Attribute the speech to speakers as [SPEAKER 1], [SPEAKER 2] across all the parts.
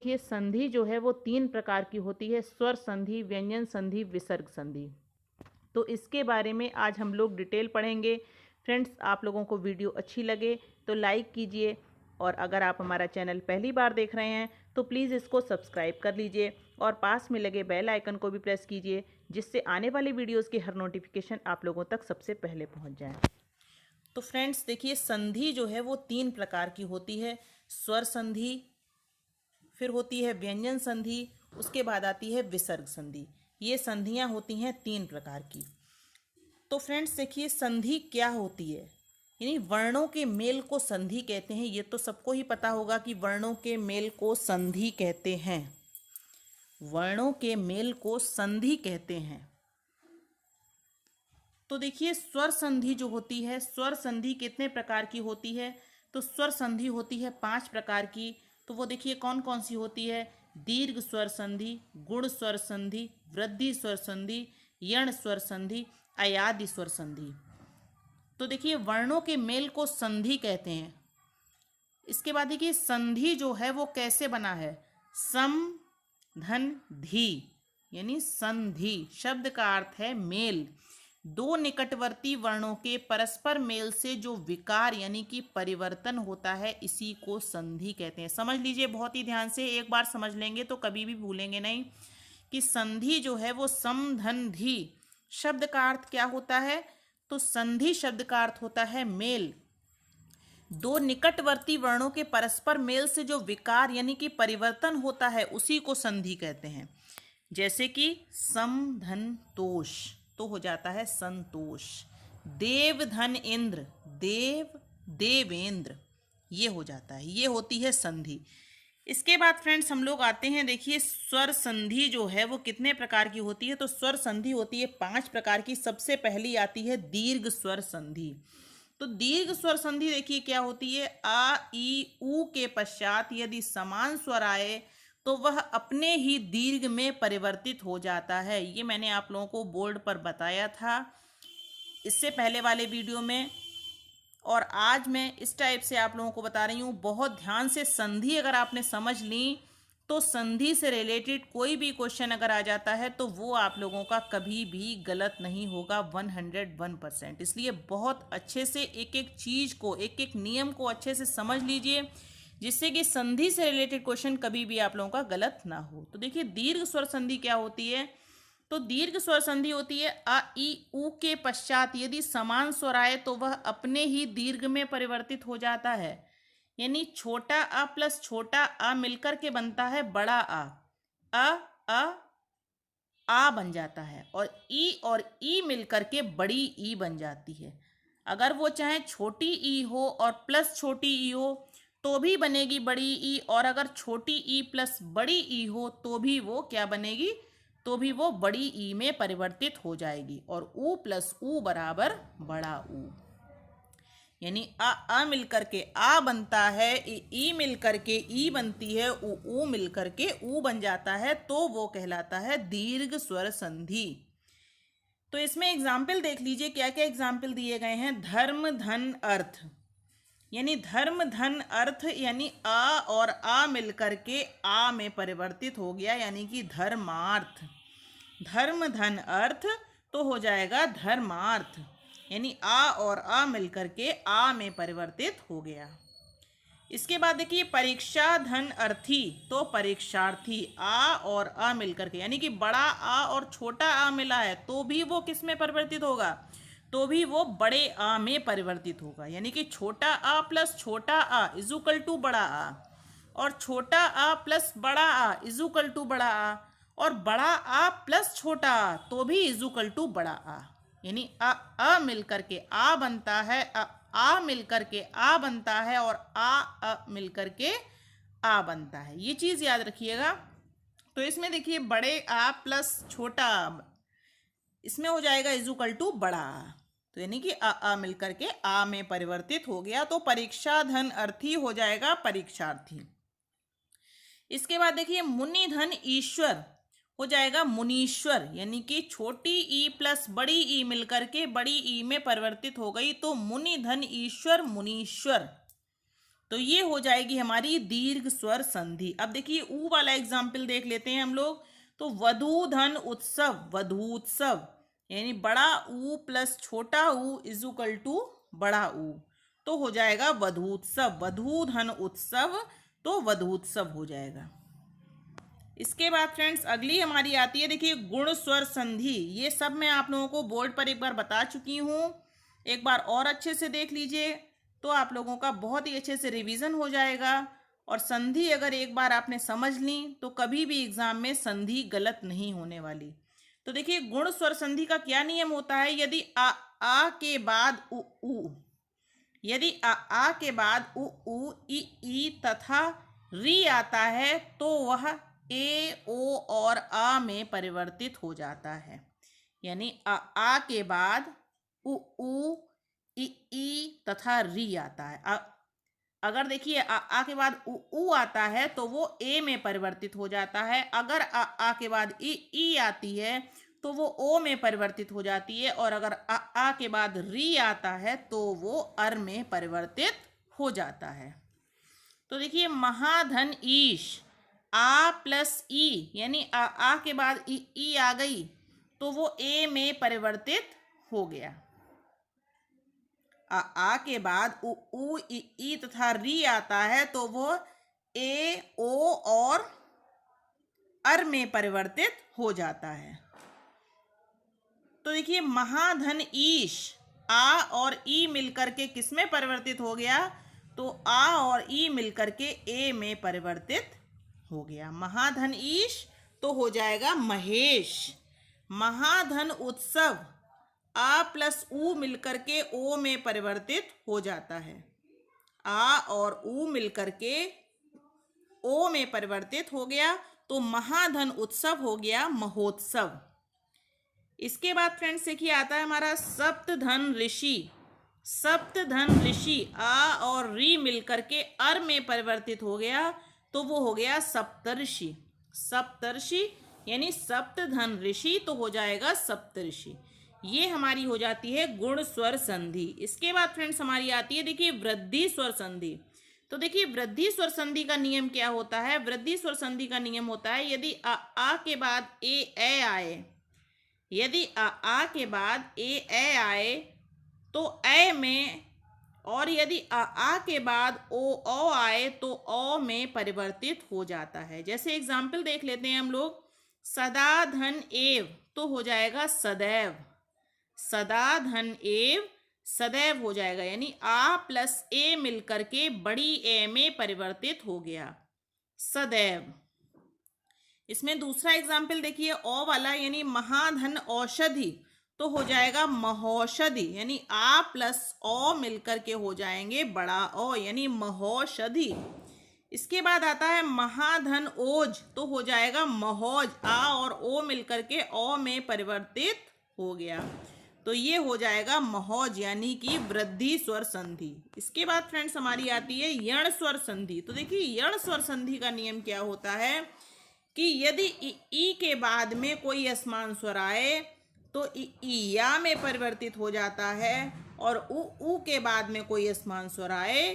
[SPEAKER 1] ये संधि जो है वो 3 प्रकार की होती है, स्वर संधि, व्यंजन संधि, विसर्ग संधि। तो इसके बारे में आज हम लोग डिटेल पढ़ेंगे। फ्रेंड्स, आप लोगों को वीडियो अच्छी लगे तो लाइक कीजिए, और अगर आप हमारा चैनल पहली बार देख रहे हैं तो प्लीज़ इसको सब्सक्राइब कर लीजिए और पास में लगे बेल आइकन को भी प्रेस कीजिए, जिससे आने वाली वीडियोज़ की हर नोटिफिकेशन आप लोगों तक सबसे पहले पहुंच जाए। तो फ्रेंड्स देखिए, संधि जो है वो 3 प्रकार की होती है। स्वर संधि, फिर होती है व्यंजन संधि, उसके बाद आती है विसर्ग संधि। ये संधियां होती हैं 3 प्रकार की। तो फ्रेंड्स देखिए, संधि क्या होती है, यानी वर्णों के मेल को संधि कहते हैं। ये तो सबको ही पता होगा कि वर्णों के मेल को संधि कहते हैं। वर्णों के मेल को संधि कहते हैं। तो देखिए, स्वर संधि जो होती है, स्वर संधि कितने प्रकार की होती है? तो स्वर संधि होती है 5 प्रकार की। तो वो देखिए कौन कौन सी होती है। दीर्घ स्वर संधि, गुण स्वर संधि, वृद्धि स्वर संधि, यण स्वर संधि, अयादि स्वर संधि। तो देखिए, वर्णों के मेल को संधि कहते हैं। इसके बाद देखिए, संधि जो है वो कैसे बना है। सम धन धी, यानी संधि शब्द का अर्थ है मेल। दो निकटवर्ती वर्णों के परस्पर मेल से जो विकार यानी कि परिवर्तन होता है, इसी को संधि कहते हैं। समझ लीजिए बहुत ही ध्यान से, एक बार समझ लेंगे तो कभी भी भूलेंगे नहीं कि संधि जो है वो सम धन धी शब्द का अर्थ क्या होता है। तो संधि शब्द का अर्थ होता है मेल। दो निकटवर्ती वर्णों के परस्पर मेल से जो विकार यानी कि परिवर्तन होता है, उसी को संधि कहते हैं। जैसे कि सम धन तोष तो हो जाता है संतोष। देव धन इंद्र, देव देवेंद्र, ये हो जाता है, ये होती है संधि। इसके बाद फ्रेंड्स हम लोग आते हैं, देखिए स्वर संधि जो है वो कितने प्रकार की होती है। तो स्वर संधि होती है 5 प्रकार की। सबसे पहली आती है दीर्घ स्वर संधि। तो दीर्घ स्वर संधि देखिए क्या होती है। आ ई ऊ के पश्चात यदि समान स्वर आए तो वह अपने ही दीर्घ में परिवर्तित हो जाता है। ये मैंने आप लोगों को बोर्ड पर बताया था इससे पहले वाले वीडियो में, और आज मैं इस टाइप से आप लोगों को बता रही हूँ। बहुत ध्यान से संधि अगर आपने समझ ली तो संधि से रिलेटेड कोई भी क्वेश्चन अगर आ जाता है तो वो आप लोगों का कभी भी गलत नहीं होगा, 101%। इसलिए बहुत अच्छे से एक एक चीज़ को, एक एक नियम को अच्छे से समझ लीजिए, जिससे कि संधि से रिलेटेड क्वेश्चन कभी भी आप लोगों का गलत ना हो। तो देखिए, दीर्घ स्वर संधि क्या होती है। तो दीर्घ स्वर संधि होती है अ ई उ के पश्चात यदि समान स्वर आए तो वह अपने ही दीर्घ में परिवर्तित हो जाता है। यानी छोटा अ प्लस छोटा अ मिलकर के बनता है बड़ा आ। अ आ बन जाता है, और ई मिलकर के बड़ी ई बन जाती है। अगर वो चाहे छोटी ई हो और प्लस छोटी ई हो तो भी बनेगी बड़ी ई, और अगर छोटी ई प्लस बड़ी ई हो तो भी वो क्या बनेगी, तो भी वो बड़ी ई में परिवर्तित हो जाएगी, और ऊ प्लस ऊ बराबर बड़ा ऊ। यानी अ मिलकर के आ बनता है, ई मिलकर के ई बनती है, ऊ मिलकर के ऊ बन जाता है, तो वो कहलाता है दीर्घ स्वर संधि। तो इसमें एग्जाम्पल देख लीजिए, क्या क्या एग्जाम्पल दिए गए हैं। धर्म धन अर्थ, यानी धर्म धन अर्थ यानी आ और आ मिलकर के आ में परिवर्तित हो गया, यानी कि धर्मार्थ। धर्म धन अर्थ तो हो जाएगा धर्मार्थ, यानी आ और आ मिलकर के आ में परिवर्तित हो गया। इसके बाद देखिए परीक्षा धन अर्थी तो परीक्षार्थी, आ और आ मिलकर के, यानी कि बड़ा आ और छोटा आ मिला है तो भी वो किस में परिवर्तित होगा, तो भी वो बड़े आ में परिवर्तित होगा। यानी कि छोटा आ प्लस छोटा आ इजुकल टू बड़ा आ, और छोटा आ प्लस बड़ा आ इजुकल टू बड़ा आ, और बड़ा आ प्लस छोटा आ तो भी इजुकल टू बड़ा आ। यानी अ मिलकर के आ बनता है, आ मिलकर के आ बनता है, और अ मिलकर के आ बनता है। ये चीज़ याद रखिएगा। तो इसमें देखिए बड़े आ प्लस छोटा आ, इसमें हो जाएगा इजुकल टू बड़ा आ। तो यानी कि अ मिलकर के आ में परिवर्तित हो गया, तो परीक्षा धन अर्थी हो जाएगा परीक्षार्थी। इसके बाद देखिए मुनि धन ईश्वर हो जाएगा मुनीश्वर, यानी कि छोटी ई प्लस बड़ी ई मिलकर के बड़ी ई में परिवर्तित हो गई, तो मुनि धन ईश्वर मुनीश्वर। तो ये हो जाएगी हमारी दीर्घ स्वर संधि। अब देखिए ऊ वाला एग्जाम्पल देख लेते हैं हम लोग। तो वधूधन उत्सव, वधूत्सव यानी बड़ा ऊ प्लस छोटा ऊ इज इक्वल टू बड़ा ऊ, तो हो जाएगा वधूत्सव। वधूधन उत्सव तो वधूत्सव हो जाएगा। इसके बाद फ्रेंड्स अगली हमारी आती है, देखिए गुण स्वर संधि। ये सब मैं आप लोगों को बोर्ड पर एक बार बता चुकी हूँ, एक बार और अच्छे से देख लीजिए तो आप लोगों का बहुत ही अच्छे से रिवीजन हो जाएगा। और संधि अगर एक बार आपने समझ ली तो कभी भी एग्जाम में संधि गलत नहीं होने वाली। तो देखिए गुण स्वर संधि का क्या नियम होता है, यदि आ के बाद उ, यदि आ के बाद उ ई तथा री आता है तो वह ए ओ और आ में परिवर्तित हो जाता है। यानी आ के बाद उ ई तथा री आता है। अगर देखिए आ के बाद उ आता है तो वो ए में परिवर्तित हो जाता है। अगर आ के बाद ई आती है तो वो ओ में परिवर्तित हो जाती है। और अगर आ के बाद री आता है तो वो अर में परिवर्तित हो जाता है। तो देखिए महाधन ईश, आ प्लस ई यानी आ के बाद ई आ गई तो वो ए में परिवर्तित हो गया। आ के बाद उ ई तथा री आता है तो वो ए ओ और अर में परिवर्तित हो जाता है। तो देखिए महाधन ईश, आ और ई मिलकर के किस में परिवर्तित हो गया, तो आ और ई मिलकर के ए में परिवर्तित हो गया। महाधन ईश तो हो जाएगा महेश। महाधन उत्सव, आ प्लस ऊ मिलकर के ओ में परिवर्तित हो जाता है। आ और ऊ मिलकर के ओ में परिवर्तित हो गया तो महाधन उत्सव हो गया महोत्सव। इसके बाद फ्रेंड्स देखिए आता है हमारा सप्तधन ऋषि। सप्तधन ऋषि, आ और री मिलकर के अर में परिवर्तित हो गया तो वो हो गया सप्तर्षि। सप्तर्षि यानी सप्तधन ऋषि तो हो जाएगा सप्तर्षि। ये हमारी हो जाती है गुण स्वर संधि। इसके बाद फ्रेंड्स हमारी आती है देखिए वृद्धि स्वर संधि। तो देखिए वृद्धि स्वर संधि का नियम क्या होता है, वृद्धि स्वर संधि का नियम होता है यदि आ के बाद ए आए, यदि आ के बाद ए आए तो ए में, और यदि आ के बाद ओ आए तो ओ में परिवर्तित हो जाता है। जैसे एग्जाम्पल देख लेते हैं हम लोग, सदा धन एव तो हो जाएगा सदैव। सदा धन एव सदैव हो जाएगा, यानी आ प्लस ए मिलकर के बड़ी ए में परिवर्तित हो गया सदैव। इसमें दूसरा एग्जाम्पल देखिए ओ वाला, यानी महाधन औषधि तो हो जाएगा महौषधि, यानी आ प्लस ओ मिलकर के हो जाएंगे बड़ा ओ यानी महौषधि। इसके बाद आता है महाधन ओज तो हो जाएगा महोज, आ और ओ मिलकर के ओ में परिवर्तित हो गया तो ये हो जाएगा महोज यानी कि वृद्धि स्वर संधि। इसके बाद फ्रेंड्स हमारी आती है यण स्वर संधि। तो देखिए यण स्वर संधि का नियम क्या होता है कि यदि ई के बाद में कोई असमान स्वर आए तो ई या में परिवर्तित हो जाता है, और उ के बाद में कोई असमान स्वर आए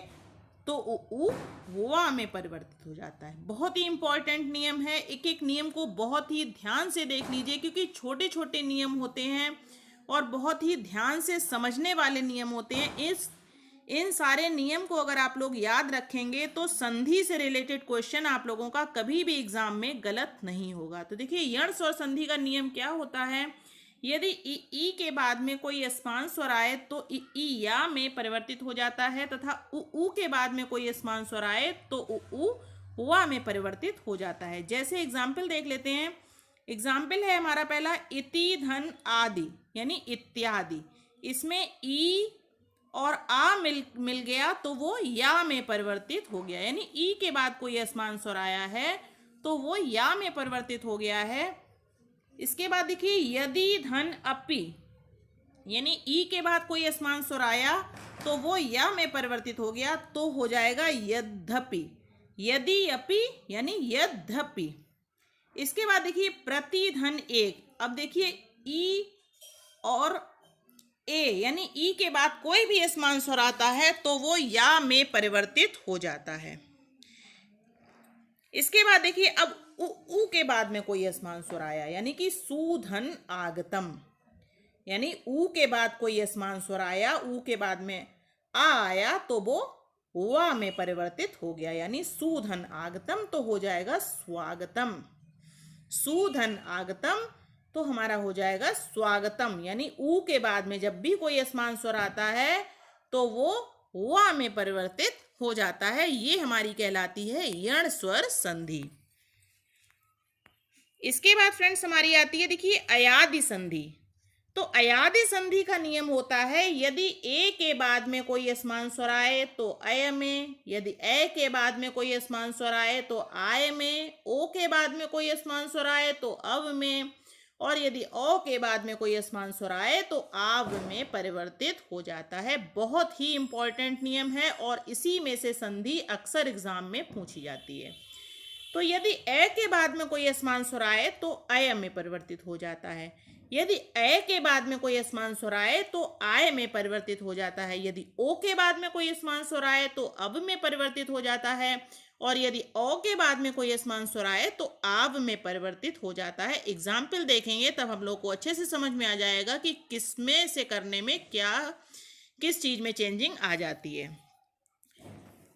[SPEAKER 1] तो उ वा में परिवर्तित हो जाता है। बहुत ही इंपॉर्टेंट नियम है, एक एक नियम को बहुत ही ध्यान से देख लीजिए क्योंकि छोटे छोटे नियम होते हैं और बहुत ही ध्यान से समझने वाले नियम होते हैं। इन सारे नियम को अगर आप लोग याद रखेंगे तो संधि से रिलेटेड क्वेश्चन आप लोगों का कभी भी एग्जाम में गलत नहीं होगा। तो देखिए यण स्वर संधि का नियम क्या होता है, यदि ई के बाद में कोई असमान स्वर आए तो ई या में परिवर्तित हो जाता है, तथा उ के बाद में कोई असमान स्वर आए तो उ वा में परिवर्तित हो जाता है। जैसे एग्जाम्पल देख लेते हैं। एग्जाम्पल है हमारा पहला इति धन आदि यानी इत्यादि। इसमें ई और आ मिल गया तो वो या में परिवर्तित हो गया, यानी ई के बाद कोई असमान स्वर आया है तो वो या में परिवर्तित हो गया है। इसके बाद देखिए यदि धन अपि, यानी ई के बाद कोई असमान स्वर आया तो वो या में परिवर्तित हो गया तो हो जाएगा यद्यपि। यदि अपि यानी यद्यपि। इसके बाद देखिए प्रतिधन एक। अब देखिए ई और ए यानी ई के बाद कोई भी असमान स्वर आता है तो वो या में परिवर्तित हो जाता है। इसके बाद देखिए अब उ के बाद में कोई असमान स्वर आया यानी कि सूधन आगतम, यानी ऊ के बाद कोई असमान स्वर आया, ऊ के बाद में आ आया तो वो वा में परिवर्तित हो गया, यानी सूधन आगतम तो हो जाएगा स्वागतम। सूधन आगतम तो हमारा हो जाएगा स्वागतम, यानी ऊ के बाद में जब भी कोई असमान स्वर आता है तो वो वा में परिवर्तित हो जाता है। ये हमारी कहलाती है यण स्वर संधि। इसके बाद फ्रेंड्स हमारी आती है देखिए अयादि संधि। तो अयादि संधि का नियम होता है यदि ए के बाद में कोई असमान स्वर आए तो अय में, यदि ए के बाद में कोई असमान स्वर आए तो आय में, ओ के बाद में कोई असमान स्वर आए तो अव में, और यदि ओ के बाद में कोई असमान स्वर आए तो आव में परिवर्तित हो जाता है। बहुत ही इंपॉर्टेंट नियम है और इसी में से संधि अक्सर एग्जाम में पूछी जाती है। तो यदि ए के बाद में कोई असमान स्वर आए तो अय में परिवर्तित हो जाता है, यदि ए के बाद में कोई असमान स्वर आए तो आय में परिवर्तित हो जाता है, यदि ओ के बाद में कोई असमान स्वर आए तो अब में परिवर्तित हो जाता है, और यदि ओ के बाद में कोई असमान स्वर आए तो आव में परिवर्तित हो जाता है। एग्जाम्पल देखेंगे तब हम लोग को अच्छे से समझ में आ जाएगा कि किसमें से करने में क्या, किस चीज में चेंजिंग आ जाती है।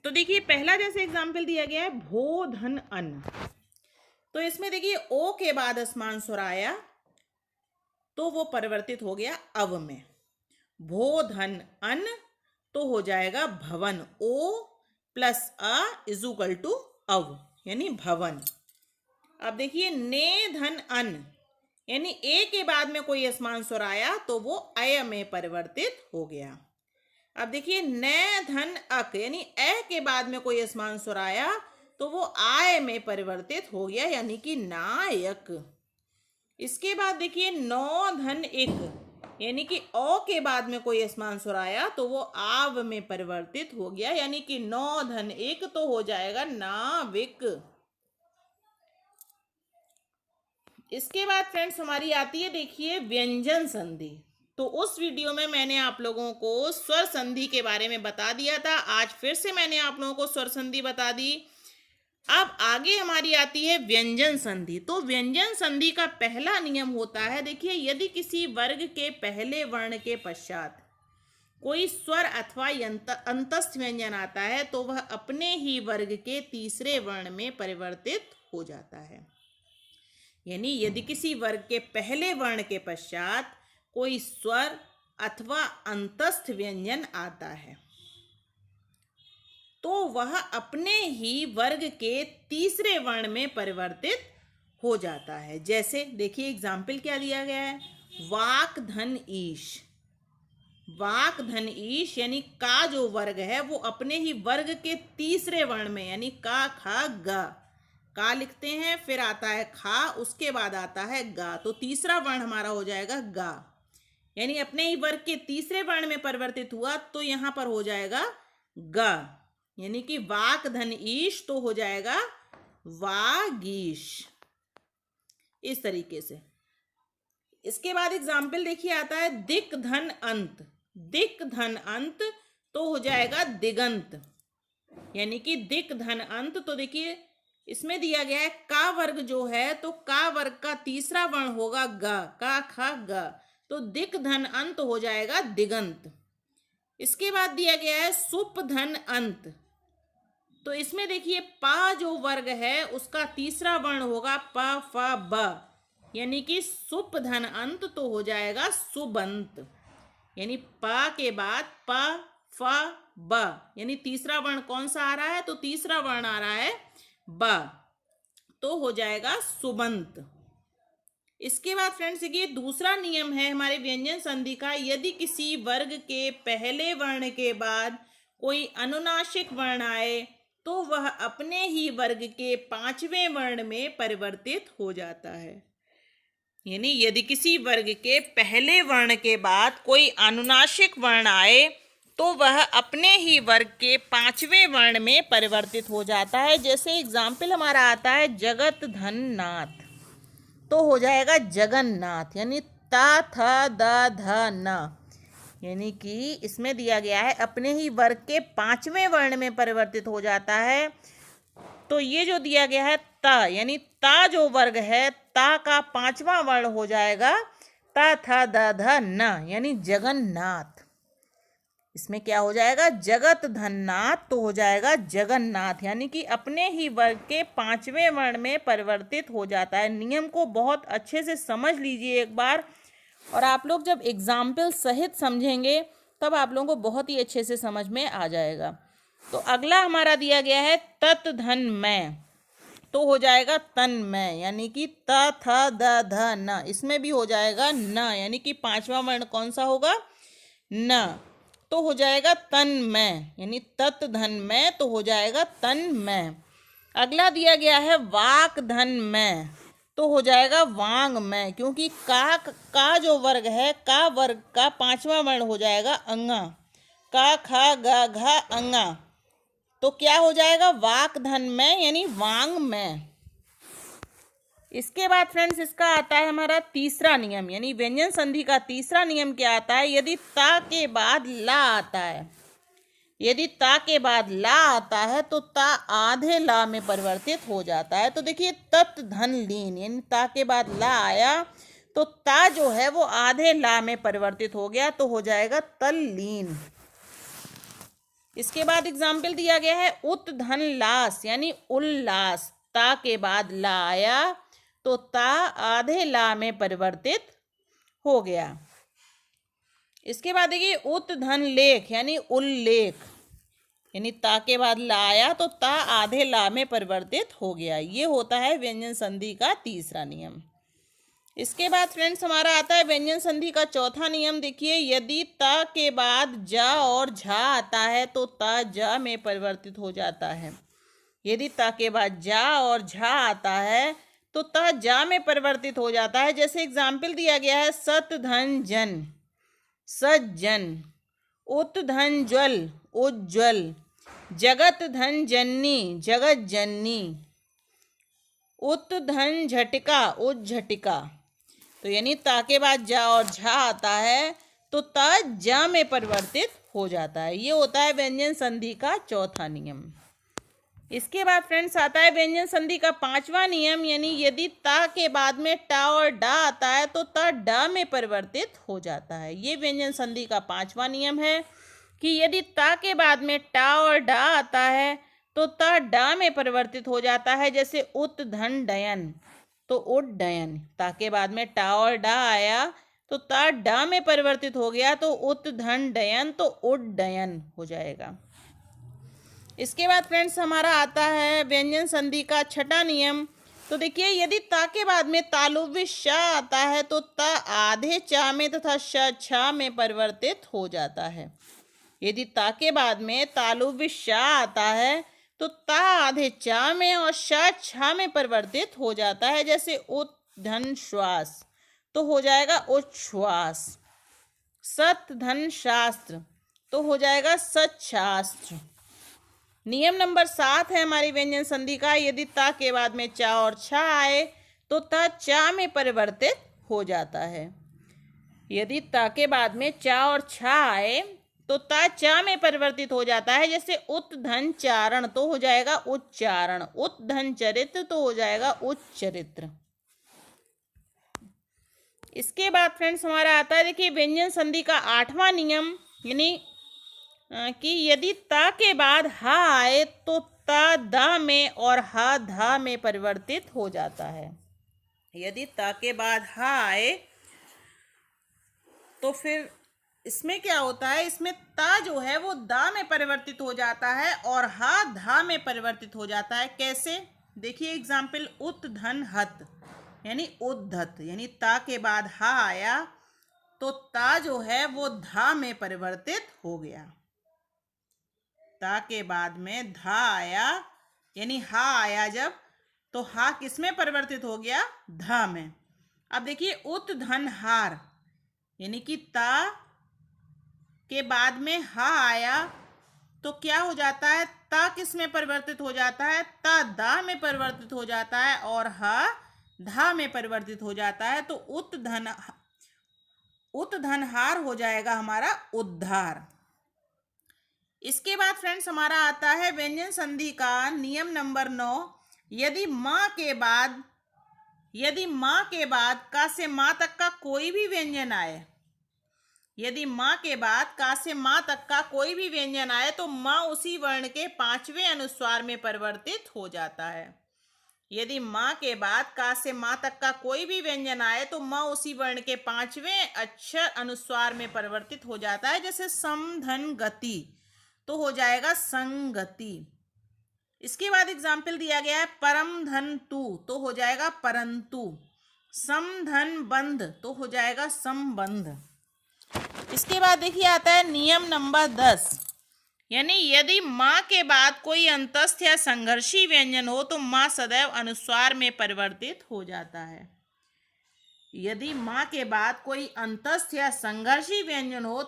[SPEAKER 1] तो देखिए पहला जैसे एग्जाम्पल दिया गया है भो धन अन्न, तो इसमें देखिए ओ के बाद असमान स्वर आया तो वो परिवर्तित हो गया अव में। भो धन अन्न तो हो जाएगा भवन, O plus A is equal to अव यानी भवन। अब देखिए ने धन अन्न, यानी ए के बाद में कोई असमान स्वर आया तो वो अय में परिवर्तित हो गया। अब देखिए न धन अक, यानी ए के बाद में कोई असमान स्वर आया तो वो आय में परिवर्तित हो गया, यानी कि नायक। इसके बाद देखिए नौ धन एक, यानी कि ओ के बाद में कोई असमान स्वर आया तो वो आव में परिवर्तित हो गया, यानी कि नौ धन एक तो हो जाएगा नाविक। इसके बाद फ्रेंड्स हमारी आती है देखिए व्यंजन संधि। तो उस वीडियो में मैंने आप लोगों को स्वर संधि के बारे में बता दिया था, आज फिर से मैंने आप लोगों को स्वर संधि बता दी। अब आगे हमारी आती है व्यंजन संधि। तो व्यंजन संधि का पहला नियम होता है देखिए यदि किसी वर्ग के पहले वर्ण के पश्चात कोई स्वर अथवा अंतस्थ व्यंजन आता है तो वह अपने ही वर्ग के तीसरे वर्ण में परिवर्तित हो जाता है। यानी यदि किसी वर्ग के पहले वर्ण के पश्चात कोई स्वर अथवा अंतस्थ व्यंजन आता है तो वह अपने ही वर्ग के तीसरे वर्ण में परिवर्तित हो जाता है। जैसे देखिए एग्जाम्पल क्या दिया गया है, वाक धन ईश। वाक धन ईश यानी का जो वर्ग है वो अपने ही वर्ग के तीसरे वर्ण में, यानी का खा गा, का लिखते हैं फिर आता है खा, उसके बाद आता है गा, तो तीसरा वर्ण हमारा हो जाएगा गा, यानी अपने ही वर्ग के तीसरे वर्ण में परिवर्तित हुआ तो यहां पर हो जाएगा गा, यानी कि वाक धन ईश तो हो जाएगा वागीश, इस तरीके से। इसके बाद एग्जाम्पल देखिए आता है दिक धन अंत। दिक धन अंत तो हो जाएगा दिगंत, यानी कि दिक धन अंत। तो देखिए इसमें दिया गया है का वर्ग जो है तो का वर्ग का तीसरा वर्ण होगा गा, का खा गा, तो दिक धन अंत हो जाएगा दिगंत। इसके बाद दिया गया है सुप धन अंत। तो इसमें देखिए पा जो वर्ग है उसका तीसरा वर्ण होगा प फ ब, यानी कि सुप धन अंत तो हो जाएगा सुबंत, यानी पा के बाद प फ ब, यानी तीसरा वर्ण कौन सा आ रहा है तो तीसरा वर्ण आ रहा है ब, तो हो जाएगा सुबंत। इसके बाद फ्रेंड्स ये दूसरा नियम है हमारे व्यंजन संधि का, यदि किसी वर्ग के पहले वर्ण के बाद कोई अनुनासिक वर्ण आए तो वह अपने ही वर्ग के पांचवें वर्ण में परिवर्तित हो जाता है। यानी यदि किसी वर्ग के पहले वर्ण के बाद कोई अनुनासिक वर्ण आए तो वह अपने ही वर्ग के पांचवें वर्ण में परिवर्तित हो जाता है। जैसे एग्जाम्पल हमारा आता है जगत धन नाथ, तो हो जाएगा जगन्नाथ, यानी ता थ द ध न, यानी कि इसमें दिया गया है अपने ही वर्ग के पांचवें वर्ण में परिवर्तित हो जाता है। तो ये जो दिया गया है ता, यानी ता जो वर्ग है, ता का पांचवा वर्ण हो जाएगा ता था द ध न, यानी जगन्नाथ। इसमें क्या हो जाएगा, जगत धननाथ, तो हो जाएगा जगन्नाथ, यानी कि अपने ही वर्ग के पांचवें वर्ण में परिवर्तित हो जाता है। नियम को बहुत अच्छे से समझ लीजिए एक बार, और आप लोग जब एग्जाम्पल सहित समझेंगे तब आप लोगों को बहुत ही अच्छे से समझ में आ जाएगा। तो अगला हमारा दिया गया है तत् धन मैं, तो हो जाएगा तन मैं, यानी कि त थ द ध न, इसमें भी हो जाएगा न, यानी कि पांचवा वर्ण कौन सा होगा, न, तो हो जाएगा तन मैं, यानी तत् धन मैं, तो हो जाएगा तन मैं। अगला दिया गया है वाक धन मैं, तो हो जाएगा वांग मैं, क्योंकि का जो वर्ग है, का वर्ग का पांचवा वर्ण हो जाएगा अंगा, का खा गा घा अंगा, तो क्या हो जाएगा वाक धन मैं, यानी वांग मैं। इसके बाद फ्रेंड्स इसका आता है हमारा तीसरा नियम, यानी व्यंजन संधि का तीसरा नियम क्या आता है, यदि ता के बाद ला आता है, यदि ता के बाद ला आता है तो ता आधे ला में परिवर्तित हो जाता है। तो देखिए तत् धन लीन, यानी ता के बाद ला आया तो ता जो है वो आधे ला में परिवर्तित हो गया, तो हो जाएगा तल्लीन। इसके बाद एग्जाम्पल दिया गया है उत धन लास, यानी उल्लास, ता के बाद ला आया तो ता आधे ला में परिवर्तित हो गया। इसके बाद देखिए उत धन लेख, यानी उल्लेख, यानी ता के बाद ला आया तो ता आधे ला में परिवर्तित हो गया। ये होता है व्यंजन संधि का तीसरा नियम। इसके बाद फ्रेंड्स हमारा आता है व्यंजन संधि का चौथा नियम। देखिए यदि ता के बाद जा और झा आता है तो ता जा में परिवर्तित हो जाता है। यदि ता के बाद जा और झा आता है तो ता जा में परिवर्तित हो जाता है। जैसे एग्जाम्पल दिया गया है सत धन जन, सज्जन, उत धन ज्वल, उज्ज्वल, जगत धन जननी, जगत जननी, उत धन झटिका, उज्झटिका। तो यानी ता के बाद जा और झा आता है तो ता जा में परिवर्तित हो जाता है। ये होता है व्यंजन संधि का चौथा नियम। इसके बाद फ्रेंड्स आता है व्यंजन संधि का पांचवा नियम, यानी यदि ता के बाद में टा और डा आता है तो ता डा में परिवर्तित हो जाता है। ये व्यंजन संधि का पांचवा नियम है कि यदि ता के बाद में टा और डा आता है तो ता डा में परिवर्तित हो जाता है। जैसे उत धन डयन, तो उड्डयन, ता के बाद में टा और डा आया तो ता डा में परिवर्तित हो गया, तो उत धन डयन, तो उड्डयन हो जाएगा। इसके बाद फ्रेंड्स हमारा आता है व्यंजन संधि का छठा नियम। तो देखिए यदि ता के बाद में तालुव्य श आता है तो ता आधे चा में तथा श छा में परिवर्तित हो जाता है। यदि ता के बाद में तालुव्य श आता है तो ता आधे चा में और श छा में परिवर्तित हो जाता है। जैसे उत धन श्वास, तो हो जाएगा उच्छ्वास। सत धन शास्त्र, तो हो जाएगा सच्छास्त्र। नियम नंबर 7 है हमारी व्यंजन संधि का, यदि ता के बाद में चा और छा आए तो ता चा में परिवर्तित हो जाता है। यदि ता के बाद में चा और छा आए तो ता चा में परिवर्तित हो जाता है। जैसे उत धन चारण, तो हो जाएगा उच्चारण। उत धन चरित्र, तो हो जाएगा उच्चरित्र। इसके बाद फ्रेंड्स हमारा आता है देखिए व्यंजन संधि का आठवां नियम, यानी कि यदि ता के बाद हा आए तो ता दा में और हा धा में परिवर्तित हो जाता है। यदि ता के बाद हा आए तो फिर इसमें क्या होता है, इसमें ता जो है वो दा में परिवर्तित हो जाता है और हा धा में परिवर्तित हो जाता है। कैसे, देखिए एग्जाम्पल उत धन हत, यानी उद्धत, यानी ता के बाद हा आया तो ता जो है वो धा में परिवर्तित हो गया। ता के बाद में धा आया, यानी हा आया जब, तो हा किस में परिवर्तित हो गया, धा में। अब देखिए उत धन हार, यानी कि ता के बाद में हा आया तो क्या हो जाता है, ता किस में परिवर्तित हो जाता है, ता दा में परिवर्तित हो जाता है और हा धा में परिवर्तित हो जाता है। तो उत धन उत्धनहार हो जाएगा हमारा उद्धार। इसके बाद फ्रेंड्स हमारा आता है व्यंजन संधि का नियम नंबर 9। यदि माँ के बाद का से माँ तक का कोई भी व्यंजन आए, यदि माँ के बाद का से माँ तक का कोई भी व्यंजन आए तो माँ उसी वर्ण के 5वें अनुस्वार में परिवर्तित हो जाता है। यदि माँ के बाद का से माँ तक का कोई भी व्यंजन आए तो माँ उसी वर्ण के 5वें अक्षर अनुस्वार में परिवर्तित हो जाता है। जैसे सम धन गति तो हो जाएगा संगति। इसके बाद एग्जाम्पल दिया गया है परम धन तू तो हो जाएगा परंतु। सम धन बंध तो हो जाएगा संबंध। इसके बाद देखिए आता है नियम नंबर 10, यानी यदि माँ के बाद कोई अंतस्थ या संघर्षी व्यंजन हो तो माँ सदैव अनुस्वार में परिवर्तित हो जाता है। यदि माँ के बाद कोई अंतस्थ या संघर्षी व्यंजन हो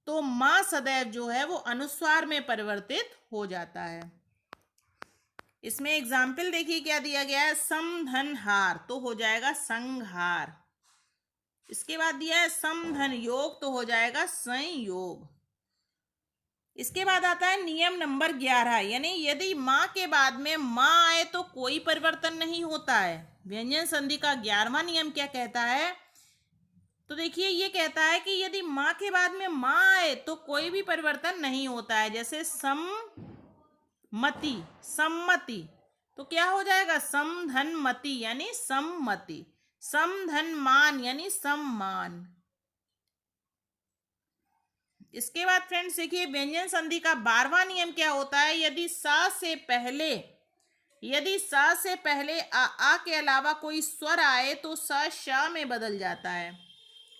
[SPEAKER 1] तो माँ सदैव जो है वो अनुस्वार में परिवर्तित हो जाता है। इसमें एग्जाम्पल देखिए क्या दिया गया है, समधन हार तो हो जाएगा संहार। इसके बाद दिया है समधन योग तो हो जाएगा संयोग। इसके बाद आता है नियम नंबर 11, यानी यदि माँ के बाद में माँ आए तो कोई परिवर्तन नहीं होता है। व्यंजन संधि का 11वां नियम क्या कहता है, तो देखिए ये कहता है कि यदि माँ के बाद में माँ आए तो कोई भी परिवर्तन नहीं होता है। जैसे सम्मति, सम्मति तो क्या हो जाएगा समधन मति यानी सम्मति। समधन मान यानी सम्मान। इसके बाद फ्रेंड्स देखिए व्यंजन संधि का 12वां नियम क्या होता है, यदि सा से पहले आ के अलावा कोई स्वर आए तो सा श में बदल जाता है।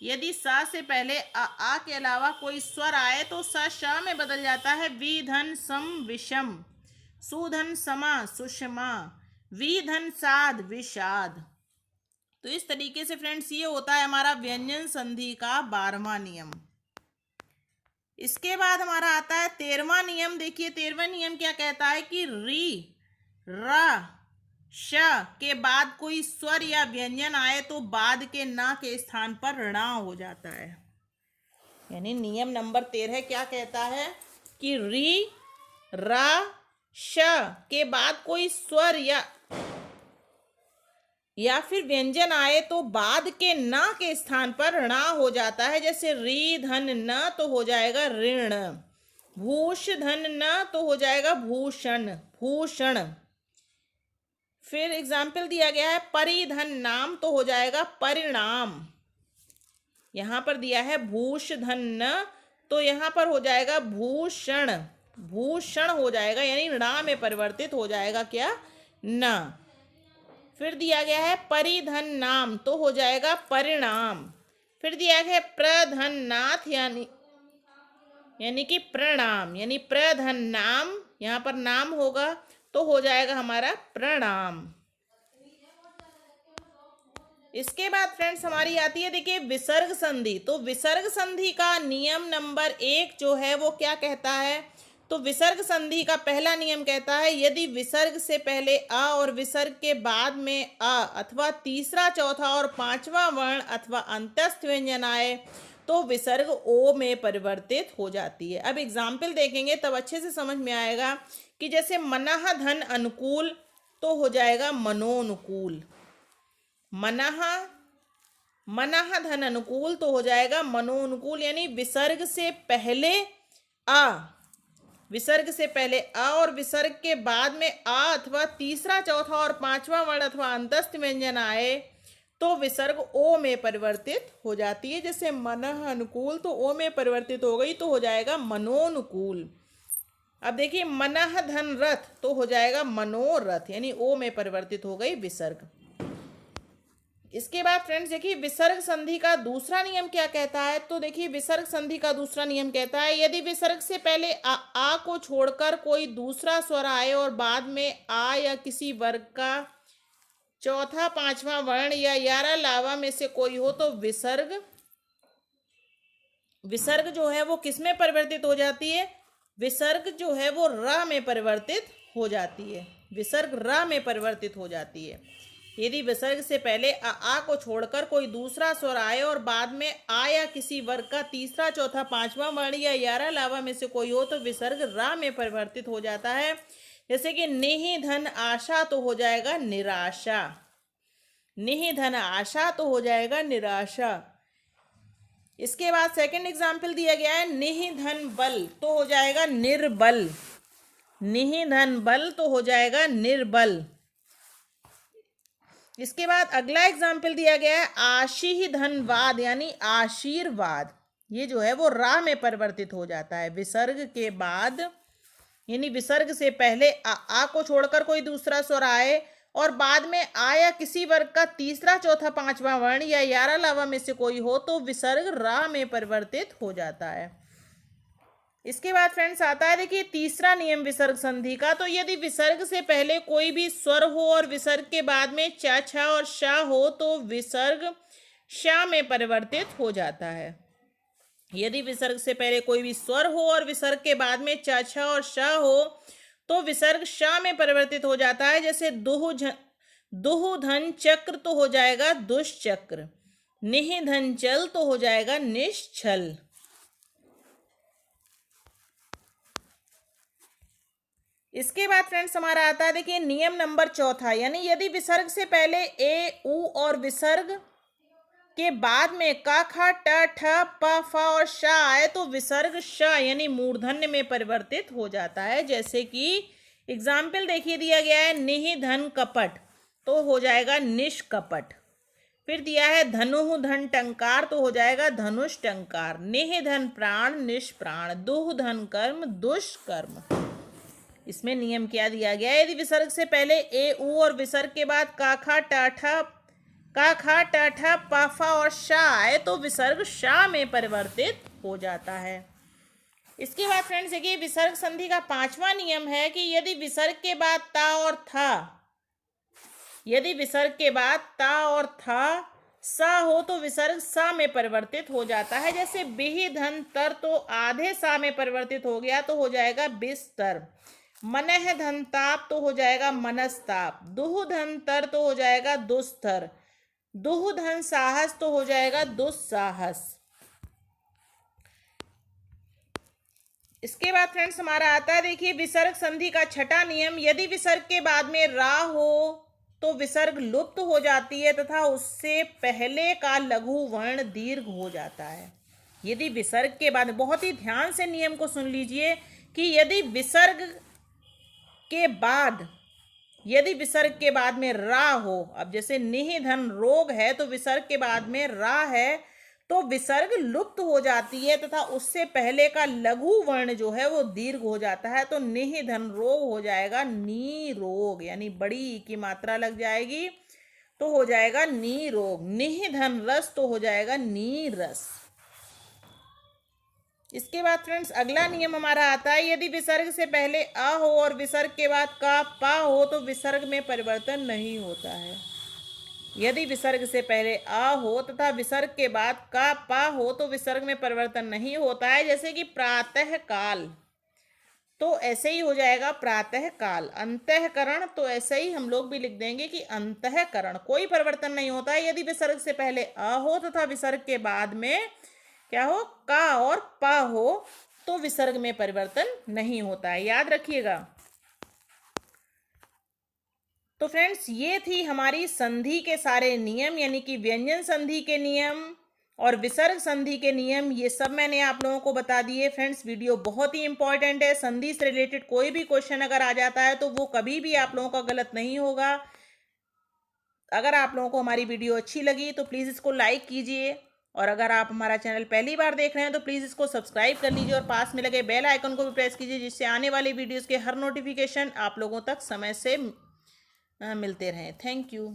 [SPEAKER 1] यदि सा से पहले आ के अलावा कोई स्वर आए तो सा श में बदल जाता है। विधन सम विषम, सुधन समा सुषमा, विधन साध विषाद। तो इस तरीके से फ्रेंड्स ये होता है हमारा व्यंजन संधि का 12वां नियम। इसके बाद हमारा आता है 13वां नियम। देखिए 13वां नियम क्या कहता है कि री र श के बाद कोई स्वर या व्यंजन आए तो बाद के ना के स्थान पर ऋणा हो जाता है। यानी नियम नंबर 13 क्या कहता है कि री र श के बाद कोई स्वर या फिर व्यंजन आए तो बाद के ना के स्थान पर ऋणा हो जाता है। जैसे री धन न तो हो जाएगा ऋण, भूष धन न तो हो जाएगा भूषण, भूषण। फिर एग्जाम्पल दिया गया है परिधन नाम तो हो जाएगा परिणाम। यहां पर दिया है भूष धन न तो यहां पर हो जाएगा भूषण, भूषण हो जाएगा यानी णा में परिवर्तित हो जाएगा क्या न। फिर दिया गया है परिधन नाम तो हो जाएगा परिणाम। फिर दिया गया है प्रधन नाथ यानी कि प्रणाम, यानी प्रधन नाम यहाँ पर नाम होगा तो हो जाएगा हमारा प्रणाम। इसके बाद फ्रेंड्स हमारी आती है देखिए विसर्ग संधि। तो विसर्ग संधि का नियम नंबर 1 जो है वो क्या कहता है, तो विसर्ग संधि का पहला नियम कहता है यदि विसर्ग से पहले अ और विसर्ग के बाद में अ अथवा तीसरा, चौथा और पांचवा वर्ण अथवा अंतस्थ व्यंजन आए तो विसर्ग ओ में परिवर्तित हो जाती है। अब एग्जाम्पल देखेंगे तब अच्छे से समझ में आएगा कि जैसे मनः धन अनुकूल तो हो जाएगा मनोनुकूल, मनः धन अनुकूल तो हो जाएगा मनोनुकूल। यानी विसर्ग से पहले अ और विसर्ग के बाद में आ अथवा तीसरा, चौथा और पांचवा वर्ण अथवा अंतस्थ व्यंजन आए तो विसर्ग ओ में परिवर्तित हो जाती है। जैसे मनः अनुकूल तो ओ में परिवर्तित हो गई तो हो जाएगा मनोनुकूल। अब देखिए मनः धन रथ तो हो जाएगा मनोरथ यानी ओ में परिवर्तित हो गई विसर्ग। इसके बाद फ्रेंड्स देखिए विसर्ग संधि का दूसरा नियम क्या कहता है, तो देखिए विसर्ग संधि का दूसरा नियम कहता है यदि विसर्ग से पहले आ को छोड़कर कोई दूसरा स्वर आए और बाद में आ या किसी वर्ग का चौथा, पांचवा वर्ण या 11 लावा में से कोई हो तो विसर्ग जो है वो किस में परिवर्तित हो जाती है, विसर्ग जो है वो र में परिवर्तित हो जाती है, विसर्ग र में परिवर्तित हो जाती है। यदि विसर्ग से पहले आ को छोड़कर कोई दूसरा स्वर आए और बाद में आ या किसी वर्ग का तीसरा, चौथा, पांचवा वर्ण या 11 अलावा में से कोई हो तो विसर्ग रा में परिवर्तित हो जाता है। जैसे कि निहि धन आशा तो हो जाएगा निराशा, निहि धन आशा तो हो जाएगा निराशा। इसके बाद सेकंड एग्जाम्पल दिया गया है, निहि धन बल तो हो जाएगा निर्बल, निहि धन बल तो हो जाएगा निर्बल। इसके बाद अगला एग्जाम्पल दिया गया है, आशीह धनवाद यानी आशीर्वाद, ये जो है वो रा में परिवर्तित हो जाता है। विसर्ग के बाद यानी विसर्ग से पहले आ को छोड़कर कोई दूसरा स्वर आए और बाद में आ या किसी वर्ग का तीसरा, चौथा, पांचवा वर्ण या 11 अलावा में से कोई हो तो विसर्ग रा में परिवर्तित हो जाता है। इसके बाद फ्रेंड्स आता है, देखिए तीसरा नियम विसर्ग संधि का। तो यदि विसर्ग से पहले कोई भी स्वर हो और विसर्ग के बाद में चा, छा और शा हो तो विसर्ग शा में परिवर्तित हो जाता है। यदि विसर्ग से पहले कोई भी स्वर हो और विसर्ग के बाद में चा, छा और शा हो तो विसर्ग शा में परिवर्तित हो जाता है। जैसे दुह धन चक्र तो हो जाएगा दुष्चक्र, निहि धन चल तो हो जाएगा निश्चल। इसके बाद फ्रेंड्स हमारा आता है, देखिए नियम नंबर चौथा, यानी यदि विसर्ग से पहले ए, उ और विसर्ग के बाद में का, खा, ट, ठ, प, फ और श आए तो विसर्ग श यानी मूर्धन्य में परिवर्तित हो जाता है। जैसे कि एग्जाम्पल देखिए दिया गया है, निहि धन कपट तो हो जाएगा निष्कपट। फिर दिया है धनुः धन टंकार तो हो जाएगा धनुष टंकार। निहि धन प्राण निष्प्राण, दुह धन कर्म दुष्कर्म। इसमें नियम क्या दिया गया है, यदि विसर्ग से पहले ए, उ और विसर्ग के बाद का, खा, ट, ठ, प, फ और श आए तो विसर्ग शा में परिवर्तित हो जाता है। इसके बाद फ्रेंड्स देखिए विसर्ग संधि का पांचवा नियम है कि यदि विसर्ग के बाद ता और था, यदि विसर्ग के बाद ता और था सा हो तो विसर्ग सा में परिवर्तित हो जाता है। जैसे बिहि धन तर तो आधे सा में परिवर्तित हो गया तो हो जाएगा बिस्तर। मनह धन ताप तो हो जाएगा मनस्ताप। दुह धन तर तो हो जाएगा दुस्तर। दुह धन साहस तो हो जाएगा दुस्साहस। इसके बाद फ्रेंड्स हमारा आता है, देखिए विसर्ग संधि का छठा नियम, यदि विसर्ग के बाद में रा हो तो विसर्ग लुप्त हो जाती है तथा उससे पहले का लघु वर्ण दीर्घ हो जाता है। यदि विसर्ग के बाद, बहुत ही ध्यान से नियम को सुन लीजिए कि यदि विसर्ग के बाद में रा हो, अब जैसे निहि धन रोग है तो विसर्ग के बाद में रा है तो विसर्ग लुप्त हो जाती है तथा उससे पहले का लघु वर्ण जो है वो दीर्घ हो जाता है। तो निहि धन रोग हो जाएगा नी रोग, यानी बड़ी की मात्रा लग जाएगी तो हो जाएगा नी रोग। निहि धन रस तो हो जाएगा नी रस। इसके बाद फ्रेंड्स अगला नियम हमारा आता है, यदि विसर्ग से पहले अ हो और विसर्ग के बाद का पा हो तो विसर्ग में परिवर्तन नहीं होता है। यदि विसर्ग से पहले आ हो तथा विसर्ग के बाद का पा हो तो विसर्ग में परिवर्तन नहीं होता है। जैसे कि प्रातः काल तो ऐसे ही हो जाएगा प्रातः काल। अंतःकरण तो ऐसे ही हम लोग भी लिख देंगे कि अंतःकरण, कोई परिवर्तन नहीं होता है। यदि विसर्ग से पहले अ हो तथा विसर्ग के बाद में क्या हो, का और पा हो तो विसर्ग में परिवर्तन नहीं होता है, याद रखिएगा। तो फ्रेंड्स ये थी हमारी संधि के सारे नियम, यानी कि व्यंजन संधि के नियम और विसर्ग संधि के नियम, ये सब मैंने आप लोगों को बता दिए। फ्रेंड्स वीडियो बहुत ही इंपॉर्टेंट है, संधि से रिलेटेड कोई भी क्वेश्चन अगर आ जाता है तो वो कभी भी आप लोगों का गलत नहीं होगा। अगर आप लोगों को हमारी वीडियो अच्छी लगी तो प्लीज़ इसको लाइक कीजिए और अगर आप हमारा चैनल पहली बार देख रहे हैं तो प्लीज़ इसको सब्सक्राइब कर लीजिए और पास में लगे बेल आइकन को भी प्रेस कीजिए, जिससे आने वाली वीडियोस के हर नोटिफिकेशन आप लोगों तक समय से मिलते रहें। Thank you.